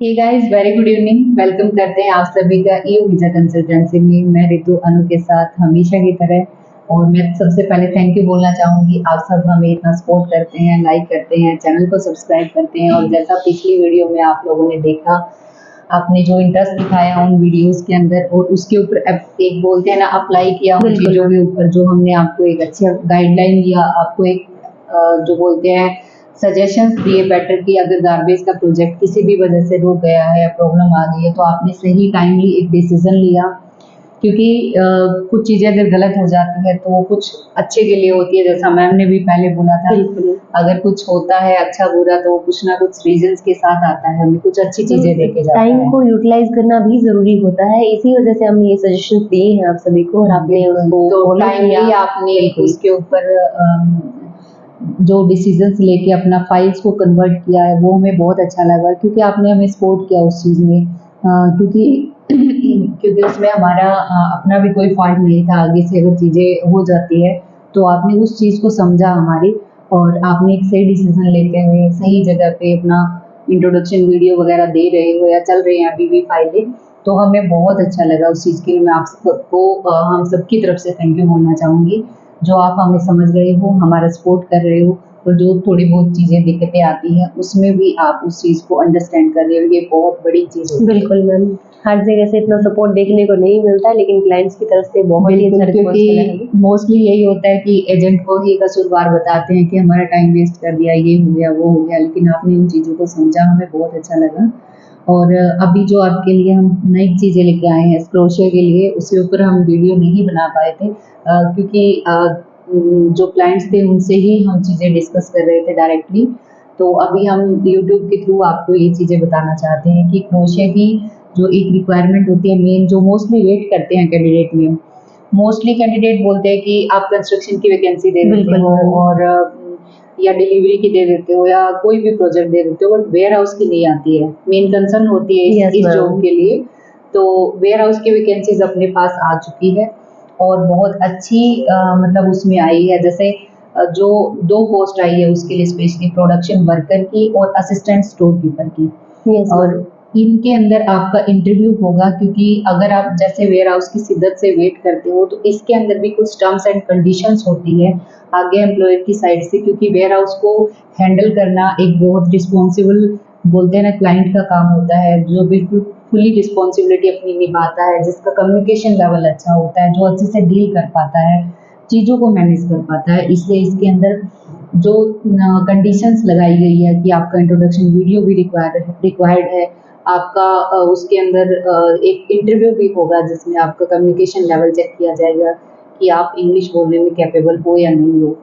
Okay guys, very good evening. Welcome करते हैं आप सभी का ईओ वीजा कंसल्टेंसी में। मैं रितु अनु के साथ हमेशा की तरह। और मैं सबसे पहले थैंक यू बोलना चाहूंगी, आप सब हमें इतना सपोर्ट करते हैं, लाइक करते हैं, चैनल को सब्सक्राइब करते हैं। और जैसा पिछली वीडियो में आप लोगों ने देखा, आपने जो इंटरेस्ट दिखाया उन वीडियोस के अंदर और उसके ऊपर एक बोलते हैं ना अप्लाई किया उन चीजों के ऊपर, जो हमने आपको एक अच्छा गाइडलाइन दिया, आपको एक जो बोलते हैं सजेशंस दिए बेटर कि अगर गार्बेज का प्रोजेक्ट किसी भी वजह से रुक गया है या प्रॉब्लम आ गई है तो आपने सही टाइमली एक डिसीजन लिया। क्योंकि कुछ चीजें अगर गलत हो जाती है तो वो कुछ अच्छे के लिए होती है, जैसा मैम ने भी पहले बोला था। अगर कुछ होता है अच्छा बुरा तो वो कुछ ना कुछ रीजंस के साथ आता है, हमें कुछ अच्छी चीजें देके जाता है। टाइम को यूटिलाइज करना भी जरूरी होता है, इसी वजह से हमने ये सजेशन दिए हैं आप सभी को और आपने उसको तो टाइमली आपने उसके ऊपर जो डिसीजंस लेके अपना फाइल्स को कन्वर्ट किया है वो हमें बहुत अच्छा लगा, क्योंकि आपने हमें सपोर्ट किया उस चीज़ में। क्योंकि उसमें हमारा अपना भी कोई फॉल्ट नहीं था। आगे से अगर चीज़ें हो जाती है तो आपने उस चीज़ को समझा हमारी, और आपने एक सही डिसीजन लेते हुए सही जगह पे अपना इंट्रोडक्शन वीडियो वगैरह दे रहे हो या चल रहे हैं अभी भी फाइलें, तो हमें बहुत अच्छा लगा उस चीज़ के लिए। मैं आप सबको हम सबकी तरफ से थैंक यू बोलना चाहूँगी, जो आप हमें समझ रहे हो, हमारा सपोर्ट कर रहे हो, और जो थोड़ी बहुत चीज़ें दिक्कतें आती हैं उसमें भी आप उस चीज़ को अंडरस्टैंड कर रहे हो, ये बहुत बड़ी चीज़ है। बिल्कुल मैम, हर जगह से इतना सपोर्ट देखने को नहीं मिलता है, लेकिन क्लाइंट्स की तरफ से बहुत ही अच्छा रिस्पॉन्स मिला है। क्योंकि मोस्टली यही होता है कि एजेंट को ही कसूरवार बताते हैं कि हमारा टाइम वेस्ट कर दिया, ये हो गया वो हो गया, लेकिन आपने उन चीज़ों को समझा, हमें बहुत अच्छा लगा। और अभी जो आपके लिए हम नई चीज़ें लेके आए हैं क्रोशे के लिए, उसके ऊपर हम वीडियो नहीं बना पाए थे क्योंकि जो क्लाइंट्स थे उनसे ही हम चीज़ें डिस्कस कर रहे थे डायरेक्टली। तो अभी हम यूट्यूब के थ्रू आपको ये चीज़ें बताना चाहते हैं कि क्रोशे की जो एक रिक्वायरमेंट होती है मेन, जो मोस्टली वेट करते हैं कैंडिडेट में। मोस्टली कैंडिडेट बोलते हैं कि आप कंस्ट्रक्शन की वैकेंसी दे देते हो और या डिलीवरी की दे देते हो या कोई भी प्रोजेक्ट दे देते हो, बट वेयर हाउस की नहीं आती है। मेन कंसर्न होती है इस जॉब के लिए। तो वेयर हाउस की वैकेंसीज अपने पास आ चुकी है और बहुत अच्छी मतलब उसमें आई है। जैसे जो 2 पोस्ट आई है उसके लिए स्पेशली प्रोडक्शन वर्कर की और असिस्टेंट स्टोर कीपर की। और इनके अंदर आपका इंटरव्यू होगा, क्योंकि अगर आप जैसे वेयर हाउस की शिद्दत से वेट करते हो तो इसके अंदर भी कुछ टर्म्स एंड कंडीशंस होती है आगे एम्प्लॉयर की साइड से, क्योंकि वेयर हाउस को हैंडल करना एक बहुत रिस्पॉन्सिबल बोलते हैं ना क्लाइंट का काम होता है, जो बिल्कुल फुली रिस्पॉन्सिबिलिटी अपनी निभाता है, जिसका कम्युनिकेशन लेवल अच्छा होता है, जो अच्छे से डील कर पाता है, चीज़ों को मैनेज कर पाता है। इसलिए इसके अंदर जो कंडीशंस लगाई गई है कि आपका इंट्रोडक्शन वीडियो भी रिक्वायर्ड है, आपका उसके अंदर एक इंटरव्यू भी होगा जिसमें आपका कम्युनिकेशन लेवल चेक किया जाएगा कि आप इंग्लिश बोलने में कैपेबल हो या नहीं हो।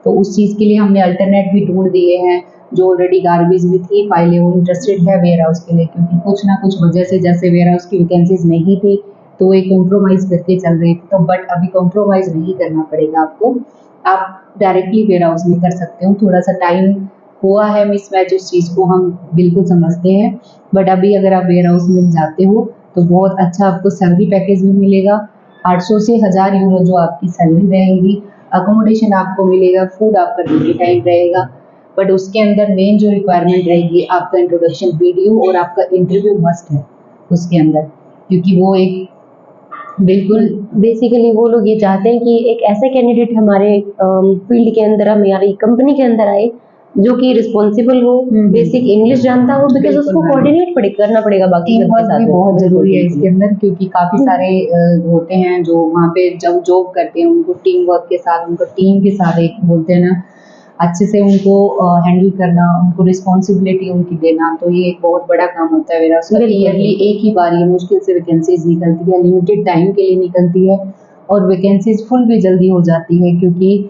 तो उस चीज़ के लिए हमने अल्टरनेट भी ढूंढ दिए हैं। जो ऑलरेडी गार्बेज में थी फाइलें, वो इंटरेस्टेड है वेयर हाउस के लिए, क्योंकि कुछ ना कुछ वजह से जैसे वेयर हाउस की वैकेंसीज नहीं थी तो एक कॉम्प्रोमाइज़ करके चल रहे थे, तो बट अभी कॉम्प्रोमाइज़ नहीं करना पड़ेगा आपको, आप डायरेक्टली वेयर हाउस में कर सकते हो। थोड़ा सा टाइम हुआ है मिसमैच, उस चीज़ को हम बिल्कुल समझते हैं, बट अभी अगर आप वेयर हाउस में जाते हो तो बहुत अच्छा आपको सैलरी पैकेज भी मिलेगा। 800 से 1000 यूरो जो आपकी सैलरी रहेगी, अकोमोडेशन आपको मिलेगा, फूड आपका ड्यूटी टाइम रहेगा। बट उसके अंदर मेन जो रिक्वायरमेंट रहेगी आपका इंट्रोडक्शन वीडियो और आपका इंटरव्यू मस्ट है उसके अंदर, क्योंकि वो एक बिल्कुल बेसिकली वो लोग ये चाहते हैं कि एक ऐसा कैंडिडेट हमारे फील्ड के अंदर, हमारी कंपनी के अंदर आए जो कि रिस्पॉन्सिबल हो, बेसिक इंग्लिश जानता हो, बिकॉज उसको कोऑर्डिनेट करना पड़ेगा बाकी टीम वर्क भी बहुत जरूरी है इसके अंदर, क्योंकि काफी सारे होते हैं जो वहाँ पे जब जॉब करते हैं, उनको टीम वर्क के साथ, उनको टीम के साथ एक बोलते हैं ना अच्छे से उनको हैंडल करना, उनको रिस्पॉन्सिबिलिटी उनकी देना, तो ये एक बहुत बड़ा काम होता है मेरा। ईयरली एक ही बार ये मुश्किल से वैकेंसीज निकलती है, लिमिटेड टाइम के लिए निकलती है और वैकेंसीज फुल भी जल्दी हो जाती है, क्योंकि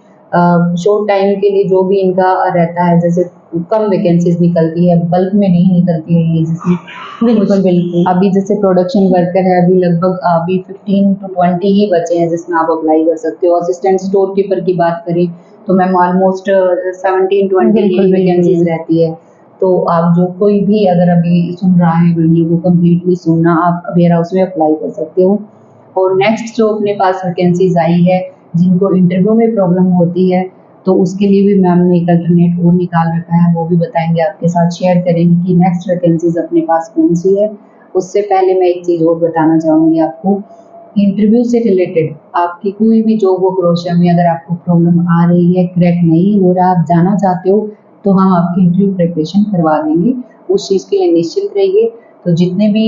शॉर्ट टाइम के लिए जो भी इनका रहता है, जैसे कम वैकेंसीज निकलती है, बल्क में नहीं निकलती है ये, जिसमें बिल्कुल अभी जैसे प्रोडक्शन वर्कर है, अभी लगभग अभी 15 to 20 ही बचे हैं जिसमें आप अप्लाई कर सकते हो। असिस्टेंट स्टोर कीपर की बात करें तो मैम ऑलमोस्ट 17-20 वैकेंसीज रहती है। तो आप जो कोई भी अगर अभी सुन रहा है वीडियो को कम्प्लीटली सुनना, आप वेयर हाउस में अप्लाई कर सकते हो। और नेक्स्ट जो अपने पास वैकेंसीज आई है जिनको इंटरव्यू में प्रॉब्लम होती है, तो उसके लिए भी मैम ने एक अल्टरनेट और निकाल रखा है, वो भी बताएँगे, आपके साथ शेयर करेंगे कि नेक्स्ट वैकेंसीज़ अपने पास कौन-सी है। उससे पहले मैं एक चीज़ और बताना चाहूँगी आपको, इंटरव्यू से रिलेटेड आपकी कोई भी जॉब हो क्रोशिया में, अगर आपको प्रॉब्लम आ रही है, क्रैक नहीं हो रहा, आप जाना चाहते हो, तो हम आपकी इंटरव्यू प्रिपरेशन करवा देंगे। उस चीज़ के लिए निश्चिंत रहिए। तो जितने भी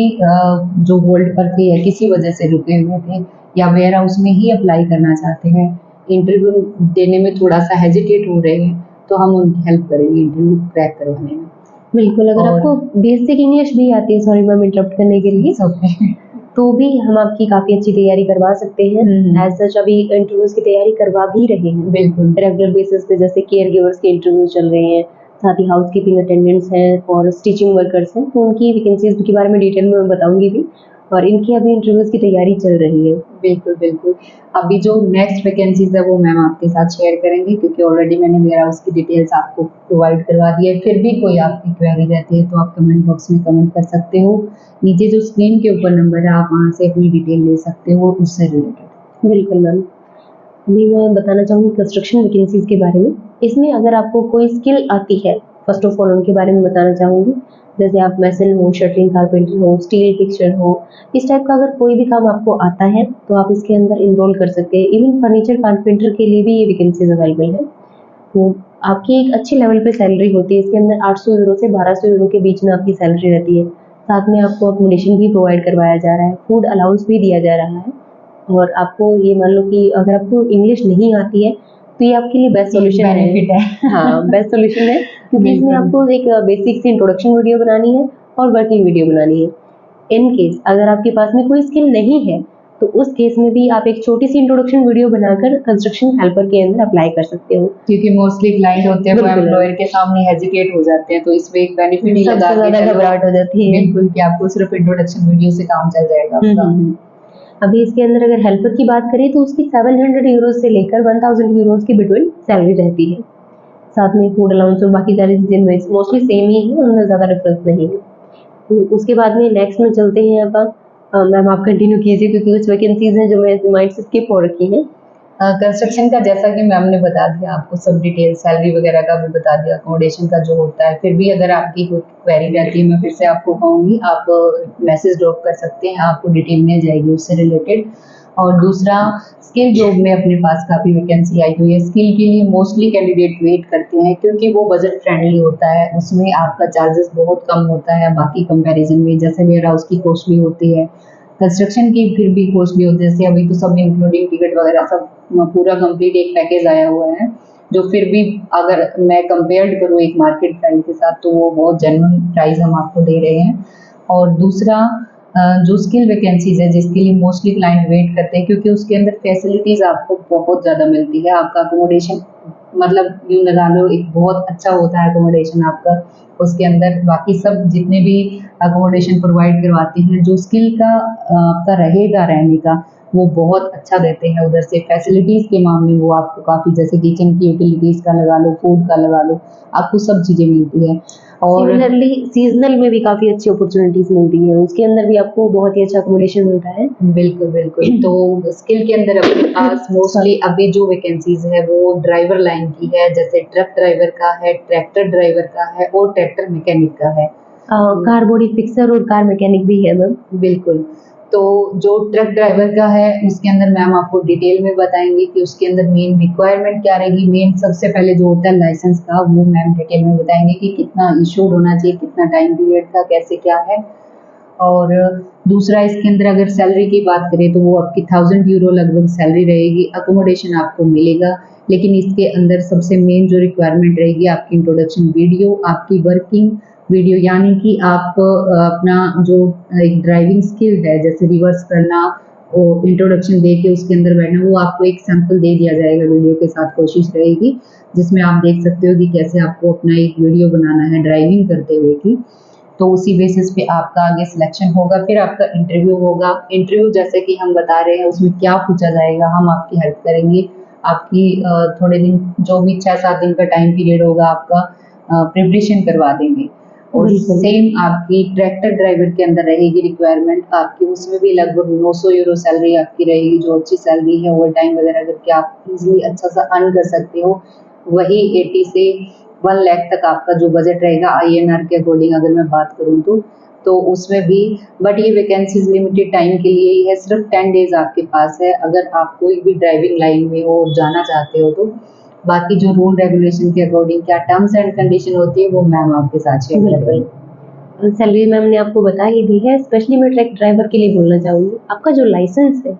जो होल्ड पर थे या किसी वजह से रुके हुए थे या वेयर हाउस में ही अप्लाई करना चाहते हैं, इंटरव्यू देने में थोड़ा-सा हेजिटेट हो रहे हैं, तो हम उनकी हेल्प करेंगे इंटरव्यू क्रैक करवाने में। बिल्कुल, अगर और आपको बेसिक इंग्लिश भी आती है, सॉरी मैम इंटरप्ट करने के लिए, इट्स ओके। तो भी हम आपकी काफ़ी अच्छी तैयारी करवा सकते हैं। एज़ सच अभी इंटरव्यूज़ की तैयारी करवा भी रहे हैं। बिल्कुल। रेगुलर बेसिस पे जैसे केयर गिवर्स के इंटरव्यू चल रहे हैं, साथ ही हाउसकीपिंग अटेंडेंट्स हैं और स्टिचिंग वर्कर्स हैं, तो उनकी वैकेंसीज़ के बारे में डिटेल में मैं बताऊँगी भी और इनकी अभी इंटरव्यूज़ की तैयारी चल रही है। बिल्कुल, बिल्कुल। अभी जो नेक्स्ट वैकेंसीज़ है वो मैम आपके साथ शेयर करेंगी, क्योंकि ऑलरेडी मैंने वेयर हाउस की डिटेल्स आपको प्रोवाइड करवा दी है। फिर भी कोई आपकी क्वेरी रहती है तो आप कमेंट बॉक्स में कमेंट कर सकते हो। नीचे जो स्क्रीन के ऊपर नंबर है, आप वहाँ से अपनी डिटेल ले सकते हो उससे रिलेटेड। बिल्कुल मैम। अभी मैं बताना चाहूँगी कंस्ट्रक्शन वैकेंसीज़ के बारे में। इसमें अगर आपको कोई स्किल आती है, फर्स्ट ऑफ ऑल उनके बारे में बताना चाहूँगी। जैसे आप मेसन हो, शटरिंग कारपेंटर हो, स्टील फिक्सर हो, इस टाइप का अगर कोई भी काम आपको आता है, तो आप इसके अंदर एनरोल कर सकते हैं। इवन फर्नीचर कारपेंटर के लिए भी ये वैकेंसीज़ अवेलेबल है। तो आपकी एक अच्छी लेवल पे सैलरी होती है, इसके अंदर 800 यूरो से 1200 यूरो के बीच में आपकी सैलरी रहती है। साथ में आपको अकोमोडेशन भी प्रोवाइड करवाया जा रहा है, फूड अलाउंस भी दिया जा रहा है और आपको ये मान लो कि अगर आपको इंग्लिश नहीं आती है, तो ये आपके लिए बेस्ट सॉल्यूशन है। बेनिफिट है। हाँ, बेस्ट सॉल्यूशन है क्योंकि इसमें बिल्कुल। आपको एक बेसिक सी इंट्रोडक्शन वीडियो बनानी है और वर्किंग वीडियो बनानी है। इन केस अगर आपके पास में कोई स्किल नहीं है, तो उस केस में भी आप एक छोटी-सी इंट्रोडक्शन वीडियो बनाकर कंस्ट्रक्शन हेल्पर के अंदर अप्लाई कर सकते हो। क्योंकि मोस्टली क्लाइंट होते हैं वो बिल्कुल। एम्प्लॉयर के सामने हेजिटेट हो जाते हैं, तो इसमें एक बेनिफिट ही लगा सबसे के ज़्यादा चलो। घबराहट हो जाती है। बिल्कुल, कि आपको सिर्फ इंट्रोडक्शन वीडियो से काम चल जाएगा आपका। अभी इसके अंदर अगर हेल्पर की बात करें तो उसकी 700 यूरोज़ से लेकर 1000 यूरोज़ के बिटवीन सैलरी रहती है। साथ में फूड अलाउंस और बाकी सारी चीज़ें मोस्टली सेम ही है, उनमें ज़्यादा डिफरेंस नहीं है। तो उसके बाद में नेक्स्ट में चलते हैं अपन। मैम आप कंटिन्यू कीजिए क्योंकि कुछ वैकेंसीज़ हैं जो मेरे माइंड से स्किप हो रखी हैं। कंस्ट्रक्शन का जैसा कि मैम ने बता दिया आपको सब डिटेल, सैलरी वगैरह का भी बता दिया, अकोमोडेशन का जो होता है। फिर भी अगर आपकी कोई क्वेरी रहती है, मैं फिर से आपको कहूँगी, आप मैसेज ड्रॉप कर सकते हैं, आपको डिटेल मिल जाएगी उससे रिलेटेड। और दूसरा, स्किल जॉब में अपने पास काफ़ी वैकेंसी आई हुई है। स्किल के लिए मोस्टली कैंडिडेट वेट करते हैं क्योंकि वो बजट फ्रेंडली होता है, उसमें आपका चार्जेस बहुत कम होता है बाकी कंपैरिजन में। जैसे वेयर हाउस की कॉस्टली होती है, कंस्ट्रक्शन की फिर भी कॉस्टली होती है। जैसे अभी तो सब इंक्लूडिंग टिकट वगैरह सब पूरा कंप्लीट एक पैकेज आया हुआ है, जो फिर भी अगर मैं कंपेयर्ड करूँ एक मार्केट प्राइस के साथ, तो वो बहुत जेन्युइन प्राइस हम आपको दे रहे हैं। और दूसरा, जो स्किल वैकेंसीज है जिसके लिए मोस्टली क्लाइंट वेट करते हैं, क्योंकि उसके अंदर फैसिलिटीज आपको बहुत ज़्यादा मिलती है। आपका अकोमोडेशन, मतलब यूँ लगा लो, एक बहुत अच्छा होता है अकोमोडेशन आपका। उसके अंदर बाकी सब जितने भी अकोमोडेशन प्रोवाइड करवाते हैं, जो स्किल का आपका रहेगा रहने का, वो बहुत अच्छा देते हैं। उधर से फैसिलिटीज़ के मामले में वो आपको काफ़ी, जैसे किचन की यूटिलिटीज़ का लगा लो, फूड का लगा लो, आपको सब चीज़ें मिलती है। और सिमिलरली सीज़नल में भी काफ़ी अच्छी अपॉर्चुनिटीज़ मिलती हैं, उसके अंदर भी आपको बहुत ही अच्छा अकोमोडेशन मिलता है। बिल्कुल, बिल्कुल। तो स्किल के अंदर अपने पास मोस्टली अभी जो वैकेंसीज़ है वो ड्राइवर लाइन की है, जैसे ट्रक ड्राइवर का है, ट्रैक्टर ड्राइवर का है और ट्रैक्टर मैकेनिक का है। कार बॉडी फिक्सर और कार मैकेनिक भी है मैम। बिल्कुल। तो जो ट्रक ड्राइवर का है, उसके अंदर मैम आपको डिटेल में बताएँगी कि उसके अंदर मेन रिक्वायरमेंट क्या रहेगी। मेन सबसे पहले जो होता है लाइसेंस का, वो मैम डिटेल में बताएँगे कि कितना इश्यूड होना चाहिए, कितना टाइम पीरियड का, कैसे क्या है। और दूसरा, इसके अंदर अगर सैलरी की बात करें तो वो आपकी 1000 यूरो लगभग सैलरी रहेगी। अकोमोडेशन आपको मिलेगा, लेकिन इसके अंदर सबसे मेन जो रिक्वायरमेंट रहेगी, आपकी इंट्रोडक्शन वीडियो, आपकी वर्किंग वीडियो, यानी कि आप अपना जो एक ड्राइविंग स्किल है, जैसे रिवर्स करना, वो इंट्रोडक्शन दे के उसके अंदर बैठना, वो आपको एक सैंपल दे दिया जाएगा वीडियो के साथ, कोशिश रहेगी, जिसमें आप देख सकते हो कि कैसे आपको अपना एक वीडियो बनाना है ड्राइविंग करते हुए की। तो उसी बेसिस पे आपका आगे सिलेक्शन होगा, फिर आपका इंटरव्यू होगा। इंटरव्यू जैसे कि हम बता रहे हैं, उसमें क्या पूछा जाएगा, हम आपकी हेल्प करेंगे। आपकी थोड़े दिन, जो भी 6-7 दिन का टाइम पीरियड होगा आपका, प्रिपरेशन करवा देंगे। और बिल्कुल। सेम आपकी ट्रैक्टर ड्राइवर के अंदर रहेगी रिक्वायरमेंट आपकी, उसमें भी लगभग 900 यूरो सैलरी आपकी रहेगी, जो अच्छी सैलरी है। ओवर टाइम वगैरह करके आप इजीली अच्छा सा अर्न कर सकते हो। वही 80 से 1 लाख तक आपका जो बजट रहेगा INR के अकॉर्डिंग अगर मैं बात करूँ तो उसमें भी, बट ये वैकेंसीज लिमिटेड टाइम के लिए ही है, सिर्फ 10 डेज आपके पास है अगर आप कोई भी ड्राइविंग लाइन में हो और जाना चाहते हो तो। बाकी जो रूल रेगुलेशन के अकॉर्डिंग क्या टर्म्स एंड कंडीशन होती है वो मैम आपके साथ शेयर बिल्कुल। करेंगी। सैलरी मैम ने आपको बता ही दी है। स्पेशली मैं ट्रक ड्राइवर के लिए बोलना चाहूँगी, आपका जो लाइसेंस है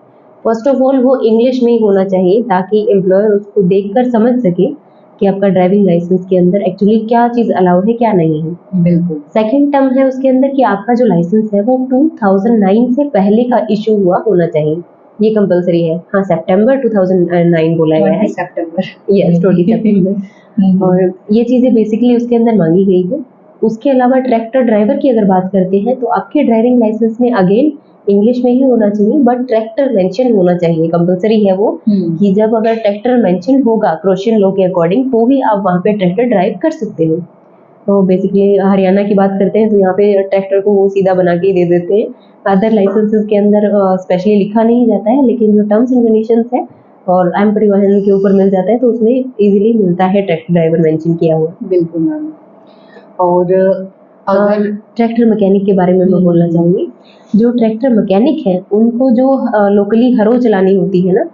फर्स्ट ऑफ ऑल वो इंग्लिश में ही होना चाहिए ताकि एम्प्लॉयर उसको देखकर समझ सके कि आपका ड्राइविंग लाइसेंस के अंदर एक्चुअली क्या चीज़ अलाउ है क्या नहीं है। बिल्कुल। सेकंड टर्म है उसके अंदर कि आपका जो लाइसेंस है वो 2009 से पहले का इशू हुआ होना चाहिए, ये कंपलसरी है। हाँ, सितंबर 2009 बोला गया है, 20 सितंबर। यस 20 सितंबर। और ये चीज़ें बेसिकली उसके अंदर मांगी गई है। उसके अलावा ट्रैक्टर ड्राइवर की अगर बात करते हैं तो आपके ड्राइविंग लाइसेंस में अगेन इंग्लिश में ही होना चाहिए, बट ट्रैक्टर मेंशन होना चाहिए, कंपलसरी है वो कि जब अगर ट्रैक्टर मेंशन होगा क्रोशियन लॉ के अकॉर्डिंग तो ही आप वहाँ पे ट्रैक्टर ड्राइव कर सकते हो। तो बेसिकली हरियाणा की बात करते हैं तो यहाँ पे ट्रैक्टर को वो सीधा बना के दे देते हैं। अदर लाइसेंसेस के अंदर स्पेशली लिखा नहीं जाता है, लेकिन जो टर्म्स एंड कंडीशंस है और एम परिवहन के ऊपर मिल जाता है तो उसमें इजीली मिलता है ट्रैक्टर ड्राइवर मेंशन किया हुआ। बिल्कुल मैम। और अगर ट्रैक्टर मैकेनिक के बारे में मैं बोलना चाहूँगी, जो ट्रैक्टर मैकेनिक है उनको जो लोकली हरो चलानी होती है ना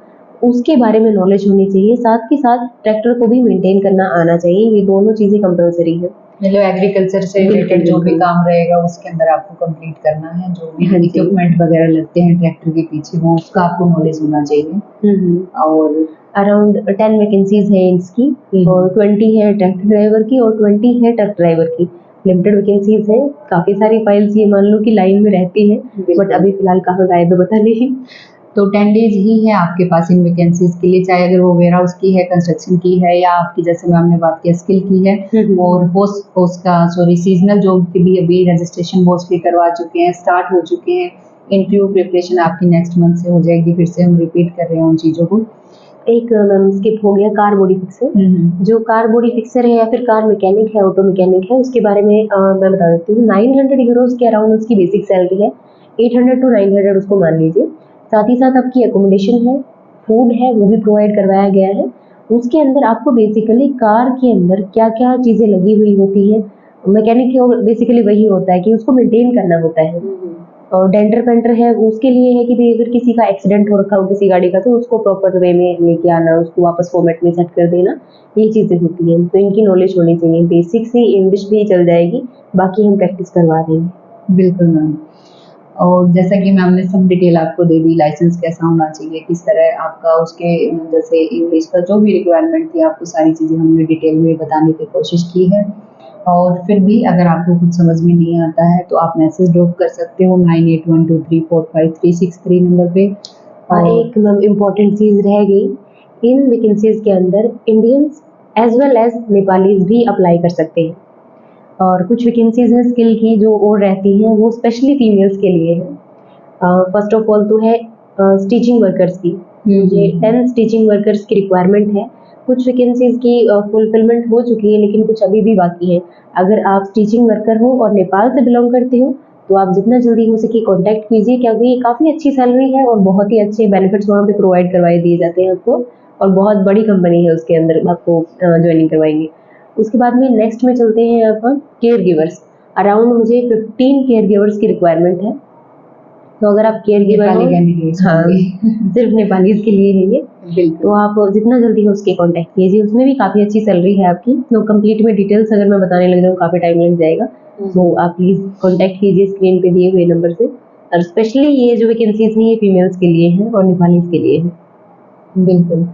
उसके बारे में नॉलेज होनी चाहिए, साथ के साथ ट्रैक्टर को भी मेंटेन करना आना चाहिए। ये दोनों चीज़ें कंपलसरी है। मतलब एग्रीकल्चर से रिलेटेड जो भी बिल्कुल। काम रहेगा उसके अंदर आपको कंप्लीट करना है, जो भी हाँ जी। इक्विपमेंट वगैरह लगते हैं ट्रैक्टर के पीछे वो उसका आपको नॉलेज होना चाहिए। और अराउंड 10 वैकेंसीज है इसकी और 20 है ट्रैक्टर ड्राइवर की और 20 है ट्रक ड्राइवर की। लिमिटेड वैकेंसीज है, काफी सारी फाइल्स ये मान लो कि लाइन में रहती है, बट अभी फिलहाल कहाँ गायब है पता नहीं। तो 10 डेज ही है आपके पास इन वैकेंसीज के लिए, चाहे अगर वो वेयरहाउस की है, कंस्ट्रक्शन की है या आपकी जैसे मैम ने बात की स्किल की है। और सॉरी सीजनल जॉब की भी अभी रजिस्ट्रेशन मोस्टली करवा चुके हैं, स्टार्ट हो चुके हैं। इंटरव्यू प्रिपरेशन आपकी नेक्स्ट मंथ से हो जाएगी, फिर से हम रिपीट कर रहे हैं उन चीज़ों को। एक मैम स्किप हो गया, कार बॉडी फिक्सर। जो कार बॉडी फिक्सर है या फिर कार मैकेनिक है, ऑटो मैकेनिक है, उसके बारे में मैं बता देती हूँ। 900 यूरोज के अराउंड उसकी बेसिक सैलरी है, 800 to 900 उसको मान लीजिए। साथ ही साथ आपकी एकोमोडेशन है, फूड है, वो भी प्रोवाइड करवाया गया है। उसके अंदर आपको बेसिकली कार के अंदर क्या क्या चीज़ें लगी हुई होती है, मैकेनिक की बेसिकली वही होता है कि उसको मेंटेन करना होता है। और डेंटर पेंटर है उसके लिए है कि भाई अगर किसी का एक्सीडेंट हो रखा हो किसी गाड़ी का तो उसको प्रॉपर वे में लेके आना, उसको वापस फॉर्मेट में सेट कर देना, ये चीज़ें होती हैं। तो इनकी नॉलेज होनी चाहिए। बेसिक से इंग्लिश भी चल जाएगी, बाकी हम प्रैक्टिस करवा देंगे। बिल्कुल मैम। और जैसा कि मैम ने सब डिटेल आपको दे दी, लाइसेंस कैसा होना चाहिए, किस तरह आपका उसके जैसे इंग्लिश का जो भी रिक्वायरमेंट थी आपको सारी चीज़ें हमने डिटेल में बताने की कोशिश की है। और फिर भी अगर आपको कुछ समझ में नहीं आता है तो आप मैसेज ड्रॉप कर सकते हो 9812345363 नंबर पे। और एक मैम इम्पॉर्टेंट चीज़ रह गई, इन वैकेंसीज के अंदर Indians as well as Nepalese भी अप्लाई कर सकते हैं। और कुछ वैकेंसीज हैं स्किल की जो और रहती हैं, वो स्पेशली फीमेल्स के लिए है। फर्स्ट ऑफ ऑल तो है स्टिचिंग वर्कर्स की, मुझे 10 स्टिचिंग वर्कर्स की रिक्वायरमेंट है। कुछ वैकेंसीज की फुलफिलमेंट हो चुकी है लेकिन कुछ अभी भी बाकी है। अगर आप स्टिचिंग वर्कर हो और नेपाल से बिलोंग करते हो तो आप जितना जल्दी हो सके कॉन्टैक्ट कीजिए, क्योंकि काफ़ी अच्छी सैलरी है और बहुत ही अच्छे बेनिफिट्स वहाँ पे प्रोवाइड करवाए दिए जाते हैं आपको, और बहुत बड़ी कंपनी है उसके अंदर आपको ज्वाइनिंग करवाएंगे। उसके बाद में नेक्स्ट में चलते हैं यहाँ पर केयर गिवर्स। अराउंड मुझे 15 केयर गिवर्स की रिक्वायरमेंट है। तो अगर आप केयर गिवर हो, हाँ सिर्फ नेपालीज के लिए है ये, तो आप जितना जल्दी हो उसके कांटेक्ट कीजिए। उसमें भी काफ़ी अच्छी सैलरी है आपकी। तो कंप्लीट में डिटेल्स अगर मैं बताने लग जाऊँ काफ़ी टाइम लग जाएगा, तो आप प्लीज़ कांटेक्ट कीजिए स्क्रीन पे दिए हुए नंबर से। और स्पेशली ये जो वैकेंसीज हैं ये फीमेल्स के लिए हैं और नेपालीज के लिए है। बिल्कुल।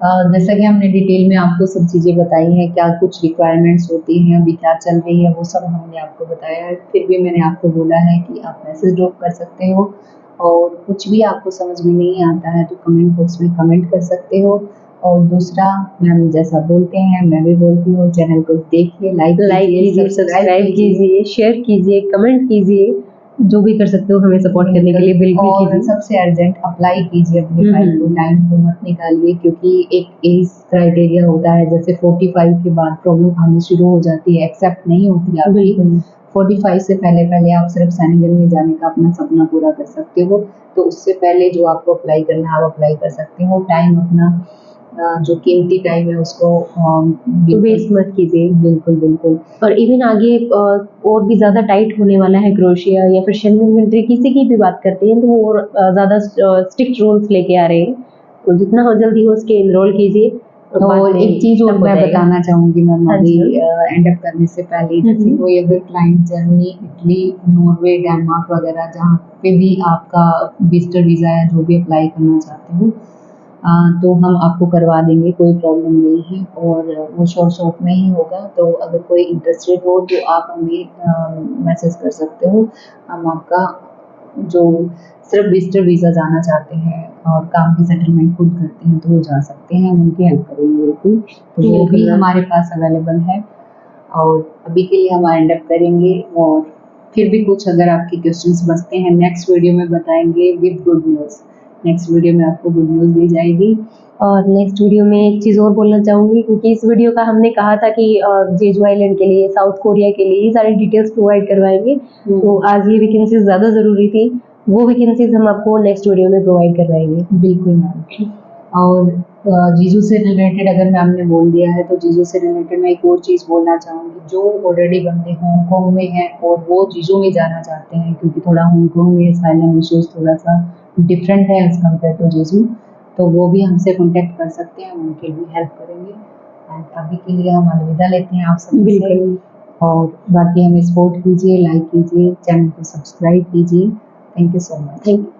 जैसा कि हमने डिटेल में आपको सब चीज़ें बताई हैं, क्या कुछ रिक्वायरमेंट्स होती हैं, अभी क्या चल रही है, वो सब हमने आपको बताया है। फिर भी मैंने आपको बोला है कि आप मैसेज ड्रॉप कर सकते हो, और कुछ भी आपको समझ में नहीं आता है तो कमेंट बॉक्स में कमेंट कर सकते हो। और दूसरा, मैम जैसा बोलते हैं मैं भी बोलती हूँ, चैनल को देखिए, लाइक कीजिए, सब्सक्राइब कीजिए, शेयर कीजिए, कमेंट कीजिए, जो भी कर सकते हो हमें सपोर्ट करने के लिए बिल्कुल और सबसे अर्जेंट अप्लाई कीजिए अपनी फाइल को, टाइम को मत निकालिए, क्योंकि एक एज क्राइटेरिया होता है, जैसे 45 के बाद प्रॉब्लम आनी शुरू हो जाती है, एक्सेप्ट नहीं होती आपकी। 45 से पहले पहले आप सिर्फ सैनिगन में जाने का अपना सपना पूरा कर सकते हो, तो उससे पहले जो आपको अप्लाई करना है आप अप्लाई कर सकते हो। टाइम अपना जो कीमती टाइम है उसको वेस्ट मत कीजिए। बिल्कुल, बिल्कुल। और इवन आगे और भी ज़्यादा टाइट होने वाला है क्रोएशिया या फिर शेंगन कंट्री किसी की भी बात करते हैं तो वो और ज़्यादा स्ट्रिक्ट रूल्स लेके आ रहे हैं। तो जितना हो जल्दी हो उसके एनरोल कीजिए। और एक चीज़ और मैं बताना चाहूँगी मैम हाँ अभी जी। एंड अप करने से पहले, जैसे कोई अगर client Germany, Italy, Norway, Denmark वगैरह जहाँ पे भी आपका विजिटर वीज़ा या जो भी अप्लाई करना चाहते हो, तो हम आपको करवा देंगे, कोई प्रॉब्लम नहीं है और वो शॉर्ट में ही होगा। तो अगर कोई इंटरेस्टेड हो तो आप हमें मैसेज कर सकते हो। हम आपका जो सिर्फ विजिटर वीज़ा जाना चाहते हैं और काम की सेटलमेंट खुद करते हैं तो वो जा सकते हैं, हम उनकी हेल्प करेंगे बिल्कुल। तो वो भी बिल्कुल। हमारे पास अवेलेबल है और अभी के लिए हम वाइंड अप करेंगे और फिर भी कुछ अगर आपके क्वेश्चंस बचते हैं नेक्स्ट वीडियो में बताएंगे with good news. Next video में आपको गुड न्यूज़ दी जाएगी। और नेक्स्ट वीडियो में एक चीज़ और बोलना चाहूँगी क्योंकि इस वीडियो का हमने कहा था कि जेजू आइलैंड के लिए, साउथ कोरिया के लिए ये सारी डिटेल्स प्रोवाइड करवाएंगे। तो आज ये वैकेंसीज ज़्यादा ज़रूरी थी, वो वैकेंसीज हम आपको नेक्स्ट वीडियो में प्रोवाइड करवाएंगे। बिल्कुल मैम। और जीजू से रिलेटेड अगर मैम ने बोल दिया है तो जीजू से रिलेटेड मैं एक और चीज़ बोलना चाहूँगी। जो ऑलरेडी बंदे हांगकॉन्ग में हैं और वो जीजू में जाना चाहते हैं, क्योंकि थोड़ा हांगकॉन्ग में असाइलम इश्यूज थोड़ा सा डिफरेंट है एज कम्पेयर टू जीजू, तो वो भी हमसे कॉन्टेक्ट कर सकते हैं, हम उनके लिए हेल्प करेंगे। एंड अभी के लिए हम अलविदा लेते हैं आप सभी से बिल्कुल। और बाकी हमें सपोर्ट कीजिए, लाइक कीजिए, चैनल को सब्सक्राइब कीजिए। Thank you so much. Thank you.